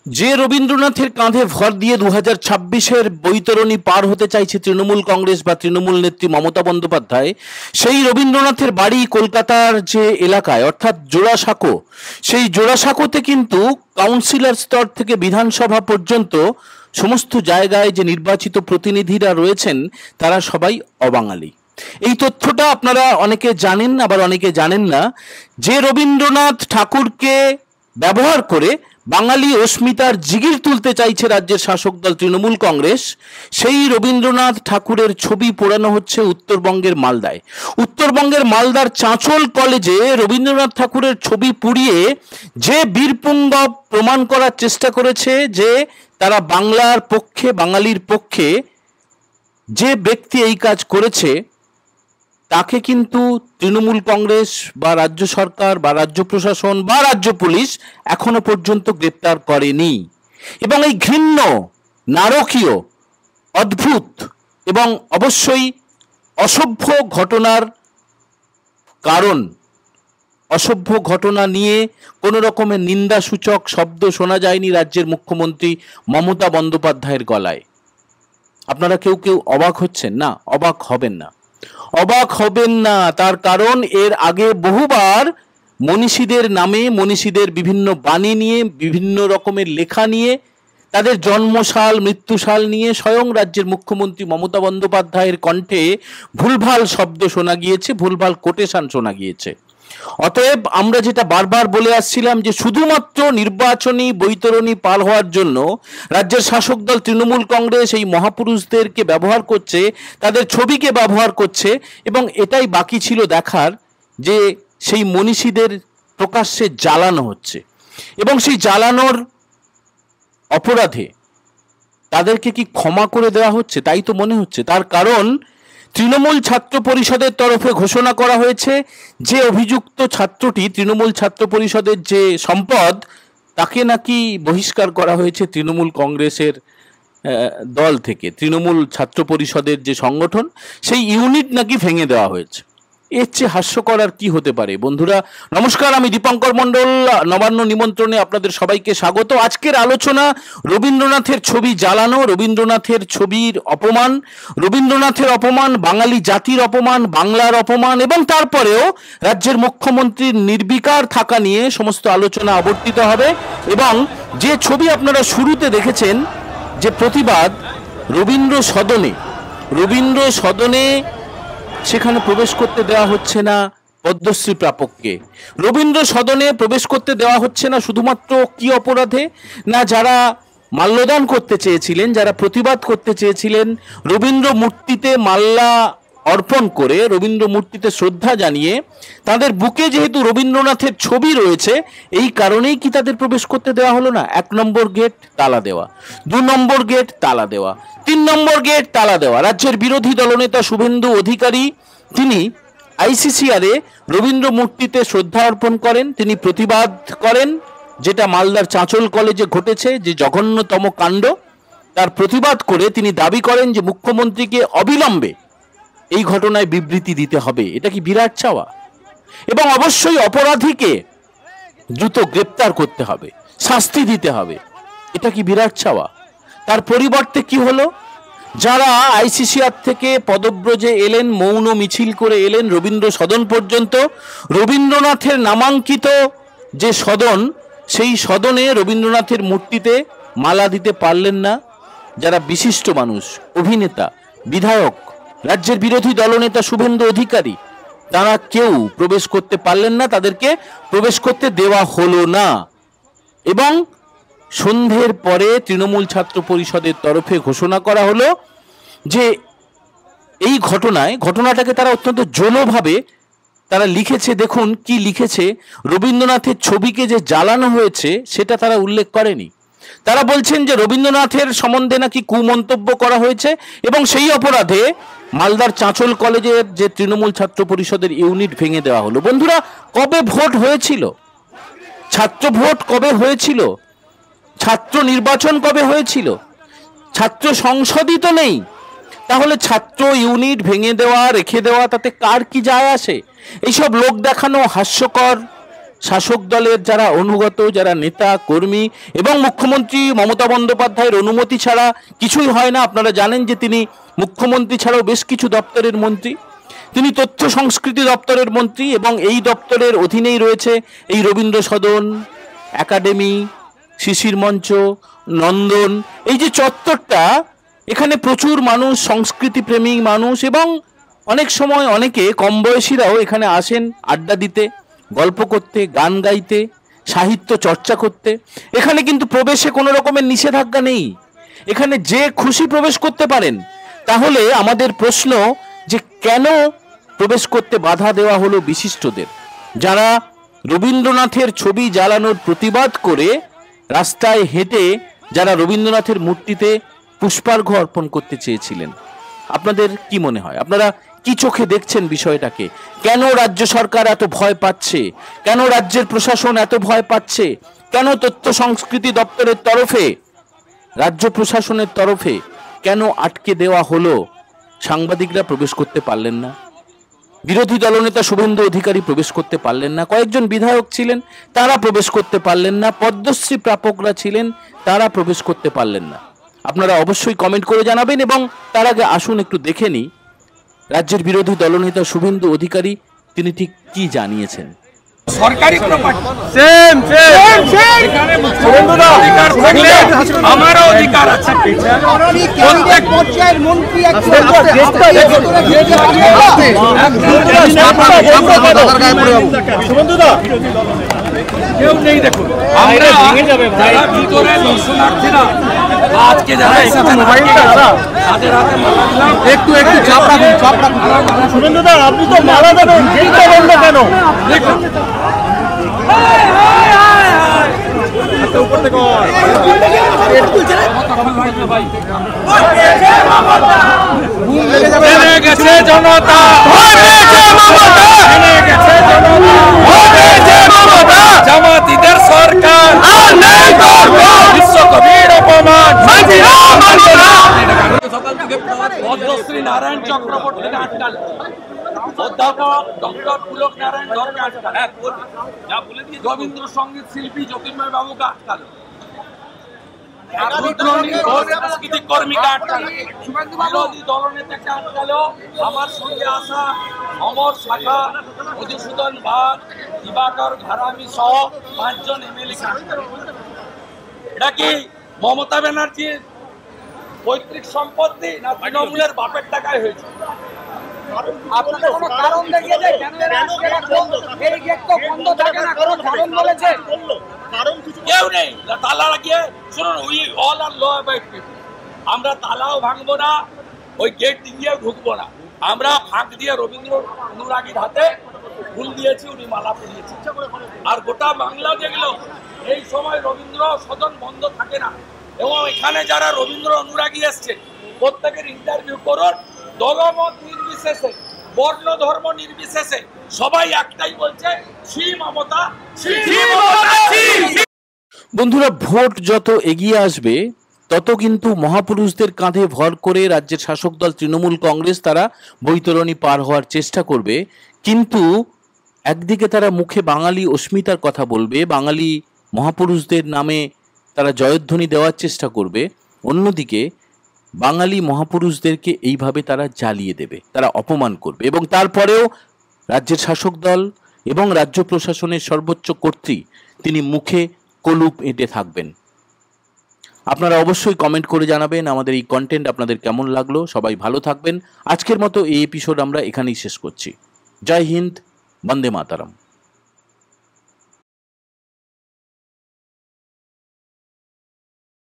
যে রবীন্দ্রনাথের কাঁধে ভর দিয়ে 2026-এর বৈতরণী পার হতে চাইছে তৃণমূল কংগ্রেস বা তৃণমূল নেত্রী মমতা বন্দ্যোপাধ্যায়, সেই রবীন্দ্রনাথের বাড়ি কলকাতার যে এলাকায় অর্থাৎ জোড়াসাঁকো, সেই জোড়াসাঁকোতে কিন্তু কাউন্সিলর স্তর থেকে বিধানসভা পর্যন্ত সমস্ত জায়গায় যে নির্বাচিত প্রতিনিধিরা রয়েছেন তারা সবাই অবাঙালি। এই তথ্যটা আপনারা অনেকে জানেন, আবার অনেকে জানেন না। যে রবীন্দ্রনাথ ঠাকুরকে ব্যবহার করে বাঙালি অস্মিতার জিগির তুলতে চাইছে রাজ্যের শাসক দল তৃণমূল কংগ্রেস, সেই রবীন্দ্রনাথ ঠাকুরের ছবি পোড়ানো হচ্ছে উত্তরবঙ্গের মালদায়। উত্তরবঙ্গের মালদার চাঁচল কলেজে রবীন্দ্রনাথ ঠাকুরের ছবি পুড়িয়ে যে বীরপুঙ্গব প্রমাণ করার চেষ্টা করেছে যে তারা বাংলার পক্ষে, বাঙালির পক্ষে, যে ব্যক্তি এই কাজ করেছে তাকে কিন্তু তৃণমূল কংগ্রেস বা রাজ্য সরকার বা রাজ্য প্রশাসন বা রাজ্য পুলিশ এখনো পর্যন্ত গ্রেপ্তার করেনি। এবং এই ঘৃণ্য, নারকীয়, অদ্ভুত এবং অবশ্যই অসভ্য ঘটনার কারণ, অসভ্য ঘটনা নিয়ে কোনো রকমের নিন্দাসূচক শব্দ শোনা যায়নি রাজ্যের মুখ্যমন্ত্রী মমতা বন্দ্যোপাধ্যায়ের গলায়। আপনারা কেউ কেউ অবাক হচ্ছেন? না, অবাক হবেন না, অবাক হবেন না। তার কারণ এর আগে বহুবার মনীষীদের নামে, মনীষীদের বিভিন্ন বাণী নিয়ে, বিভিন্ন রকমের লেখা নিয়ে, তাদের জন্মসাল, মৃত্যুসাল নিয়ে স্বয়ং রাজ্যের মুখ্যমন্ত্রী মমতা বন্দ্যোপাধ্যায়ের কণ্ঠে ভুলভাল শব্দ শোনা গিয়েছে, ভুলভাল কোটেশন শোনা গিয়েছে। অতএব আমরা যেটা বারবার বলে আসছিলাম যে শুধুমাত্র নির্বাচনী বৈতরণী পার হওয়ার জন্য রাজ্যের শাসক দল তৃণমূল কংগ্রেস এই মহাপুরুষদেরকে ব্যবহার করছে, তাদের ছবিকে ব্যবহার করছে, এবং এটাই বাকি ছিল দেখার যে সেই মনীষীদের প্রকাশ্যে জ্বালানো হচ্ছে এবং সেই জ্বালানোর অপরাধে তাদেরকে কি ক্ষমা করে দেওয়া হচ্ছে? তাই তো মনে হচ্ছে। তার কারণ তৃণমূল ছাত্র পরিষদের তরফে ঘোষণা করা হয়েছে যে অভিযুক্ত ছাত্রটি তৃণমূল ছাত্র পরিষদের যে সম্পদ, তাকে নাকি বহিষ্কার করা হয়েছে তৃণমূল কংগ্রেসের দল থেকে। তৃণমূল ছাত্র পরিষদের যে সংগঠন, সেই ইউনিট নাকি ভেঙে দেওয়া হয়েছে। এর চেয়ে হাস্যকর আর কি হতে পারে? বন্ধুরা নমস্কার, আমি দীপঙ্কর মণ্ডল। নবান্ন নিমন্ত্রণে আপনাদের সবাইকে স্বাগত। আজকের আলোচনা রবীন্দ্রনাথের ছবি জ্বালানো, রবীন্দ্রনাথের ছবির অপমান, রবীন্দ্রনাথের অপমান, বাঙালি জাতির অপমান, বাংলার অপমান, এবং তারপরেও রাজ্যের মুখ্যমন্ত্রীর নির্বিকার থাকা নিয়ে সমস্ত আলোচনা আবর্তিত হবে। এবং যে ছবি আপনারা শুরুতে দেখেছেন, যে প্রতিবাদ রবীন্দ্র সদনে, রবীন্দ্র সদনে সেখানে প্রবেশ করতে দেওয়া হচ্ছে না পদ্মশ্রী প্রাপককে। রবীন্দ্র সদনে প্রবেশ করতে দেওয়া হচ্ছে না শুধুমাত্র কি অপরাধে? না, যারা মাল্যদান করতে চেয়েছিলেন, যারা প্রতিবাদ করতে চেয়েছিলেন, রবীন্দ্র মূর্তিতে মাল্যা অর্পণ করে, রবীন্দ্র মূর্তিতে শ্রদ্ধা জানিয়ে, তাদের বুকে যেহেতু রবীন্দ্রনাথের ছবি রয়েছে, এই কারণেই কি তাদের প্রবেশ করতে দেওয়া হলো না? 1 নম্বর গেট তালা দেওয়া, 2 নম্বর গেট তালা দেওয়া, 3 নম্বর গেট তালা দেওয়া। রাজ্যের বিরোধী দলনেতা শুভেন্দু অধিকারী তিনি আইসিসিআরে রবীন্দ্র মূর্তিতে শ্রদ্ধা অর্পণ করেন, তিনি প্রতিবাদ করেন যেটা মালদার চাঁচল কলেজে ঘটেছে, যে জঘন্যতম কাণ্ড, তার প্রতিবাদ করে তিনি দাবি করেন যে মুখ্যমন্ত্রীকে অবিলম্বে এই ঘটনায় বিবৃতি দিতে হবে। এটা কি বিরাট চাওয়া? এবং অবশ্যই অপরাধীকে দ্রুত গ্রেপ্তার করতে হবে, শাস্তি দিতে হবে। এটা কি বিরাট চাওয়া? তার পরিবর্তে কি হলো? যারা আইসিসিআর থেকে পদব্রজে এলেন, মৌন মিছিল করে এলেন রবীন্দ্র সদন পর্যন্ত, রবীন্দ্রনাথের নামাঙ্কিত যে সদন, সেই সদনে রবীন্দ্রনাথের মূর্তিতে মালা দিতে পারলেন না যারা বিশিষ্ট মানুষ, অভিনেতা, বিধায়ক, রাজ্যের বিরোধী দলনেতা শুভেন্দু অধিকারী, তারা কেউ প্রবেশ করতে পারলেন না, তাদেরকে প্রবেশ করতে দেওয়া হলো না। এবং সন্ধ্যের পরে তৃণমূল ছাত্র পরিষদের তরফে ঘোষণা করা হলো যে এই ঘটনাটাকে তারা অত্যন্ত জোলভাবে তারা লিখেছে। দেখুন কি লিখেছে, রবীন্দ্রনাথের ছবিকে যে জ্বালানো হয়েছে সেটা তারা উল্লেখ করেনি। তারা বলছেন যে রবীন্দ্রনাথের সম্বন্ধে নাকি কুমন্তব্য করা হয়েছে এবং সেই অপরাধে মালদার চাঁচল কলেজের যে তৃণমূল ছাত্র পরিষদের ইউনিট ভেঙে দেওয়া হলো। বন্ধুরা, কবে ভোট হয়েছিল? ছাত্র ভোট কবে হয়েছিল? ছাত্র নির্বাচন কবে হয়েছিল? ছাত্র সংসদই তো নেই। তাহলে ছাত্র ইউনিট ভেঙে দেওয়া, রেখে দেওয়া, তাতে কার কি যায় আসে? এইসব লোক দেখানো, হাস্যকর শাসক দলের যারা অনুগত, যারা নেতা কর্মী এবং মুখ্যমন্ত্রী মমতা বন্দ্যোপাধ্যায়ের অনুমতি ছাড়া কিছুই হয় না। আপনারা জানেন যে তিনি মুখ্যমন্ত্রী ছাড়াও বেশ কিছু দপ্তরের মন্ত্রী, তিনি তথ্য সংস্কৃতি দপ্তরের মন্ত্রী এবং এই দপ্তরের অধীনেই রয়েছে এই রবীন্দ্র সদন, একাডেমি, শিশির মঞ্চ, নন্দন। এই যে চত্বরটা, এখানে প্রচুর মানুষ, সংস্কৃতি প্রেমী মানুষ এবং অনেক সময় অনেকে কম বয়সীরাও এখানে আসেন আড্ডা দিতে, গল্প করতে, গান গাইতে, সাহিত্য চর্চা করতে। এখানে কিন্তু প্রবেশে কোনো রকমের নিষেধাজ্ঞা নেই, এখানে যে খুশি প্রবেশ করতে পারেন। তাহলে আমাদের প্রশ্ন যে কেন প্রবেশ করতে বাধা দেওয়া হলো বিশিষ্টদের, যারা রবীন্দ্রনাথের ছবি জ্বালানোর প্রতিবাদ করে রাস্তায় হেঁটে যারা রবীন্দ্রনাথের মূর্তিতে পুষ্পার্ঘ্য অর্পণ করতে চেয়েছিলেন। আপনাদের কি মনে হয়, আপনারা কি চোখে দেখছেন বিষয়টাকে? কেন রাজ্য সরকার এত ভয় পাচ্ছে? কেন রাজ্যের প্রশাসন এত ভয় পাচ্ছে? কেন তথ্য সংস্কৃতি দপ্তরের তরফে, রাজ্য প্রশাসনের তরফে কেন আটকে দেওয়া হলো? সাংবাদিকরা প্রবেশ করতে পারলেন না, বিরোধী দলনেতা শুভেন্দু অধিকারী প্রবেশ করতে পারলেন না, কয়েকজন বিধায়ক ছিলেন তারা প্রবেশ করতে পারলেন না, পদ্মশ্রী প্রাপকরা ছিলেন তারা প্রবেশ করতে পারলেন না। আপনারা অবশ্যই কমেন্ট করে জানাবেন এবং তার আগে আসুন একটু দেখে নিই রাজ্যের বিরোধী দলনেতা শুভেন্দু অধিকারী তিনি ঠিক কি জানিয়েছেন। সরকারি প্রপার্টি সেম এখানে মুখ্যমন্ত্রীর অধিকার থাকলে আমারও অধিকার আছে। প্রত্যেক পর্যায়ের মন্ত্রী কেউ নেই। দেখুন আমরা যারা ভিতরে দর্শনার্থীরা আজকে যারা তাদের হাতে মালা দিলাম। একটু চাপ রাখুন, চাপ রাখুন। শুভেন্দুদা আপনি তো মালা দেবেন, গেটটা বন্ধ কেন? দেখুন গেছে জনতা, জামাতিদের সরকার, বিশ্বকবির অপমান। সকাল থেকে পদ্মশ্রী নারায়ণ চক্রবর্তীকে আটকাল, অধ্যাপক ডক্টর পুলক নারায়ণ ধরকে আটকাল, রবীন্দ্র সঙ্গীত শিল্পী জ্যোতির্ময় বাবুকে আটকাল, সাংস্কৃতিক কর্মীকে আটকাল, বিরোধী দলনেতাকে আটকালো। আমার সঙ্গে আসা অমর শাখা, মধুসূদন বাগ, দিবাকর ঘরামি সহ 5 জন এমএলএ কে আটকালো। এটা কি মমতা ব্যানার্জির পৈতৃক সম্পত্তি না তৃণমূলের বাপের টাকায় হয়েছে? আপনাদের কোনো কারণ দেখিয়েছে কেন এই গেট তো বন্ধ থাকে না? কোনো কারণ বলেছে? কেউ নেই। তালা লাগিয়ে শুনুন, we all are law abide people. আমরা তালাও ভাঙবো না, ওই গেট দিয়ে ঢুকবো না। আমরা ফাঁক দিয়ে রবীন্দ্র অনুরাগীর হাতে ফুল দিয়েছি, উনি মালা পরিয়েছি। আর গোটা বাংলা দেখলো এই সময় রবীন্দ্র সদন বন্ধ থাকে না। এবং এখানে যারা রবীন্দ্র অনুরাগী এসছে প্রত্যেকের ইন্টারভিউ করুন, দলমত নির্বিশেষে, বর্ণ ধর্ম নির্বিশেষে সবাই একটাই বলছে, শ্রী মমতা, শ্রী মমতা। বন্ধুরা, ভোট যত এগিয়ে আসবে তত কিন্তু মহাপুরুষদের কাঁধে ভর করে রাজ্যের শাসক দল তৃণমূল কংগ্রেস তারা বৈতরণী পার হওয়ার চেষ্টা করবে। কিন্তু একদিকে তারা মুখে বাঙালি অস্মিতার কথা বলবে, বাঙালি মহাপুরুষদের নামে তারা জয়ধ্বনি দেওয়ার চেষ্টা করবে, অন্যদিকে বাঙালি মহাপুরুষদেরকে এইভাবে তারা জ্বালিয়ে দেবে, তারা অপমান করবে। এবং তারপরেও রাজ্যের শাসক দল এবং রাজ্য প্রশাসনের সর্বোচ্চ কর্তৃ তিনি মুখে কলুপ এঁটে থাকবেন। আপনারা অবশ্যই কমেন্ট করে জানাবেন আমাদের এই কন্টেন্ট আপনাদের কেমন লাগলো। সবাই ভালো থাকবেন। আজকের মতো এই এপিসোড আমরা এখানেই শেষ করছি। জয় হিন্দ, বন্দে মাতারাম।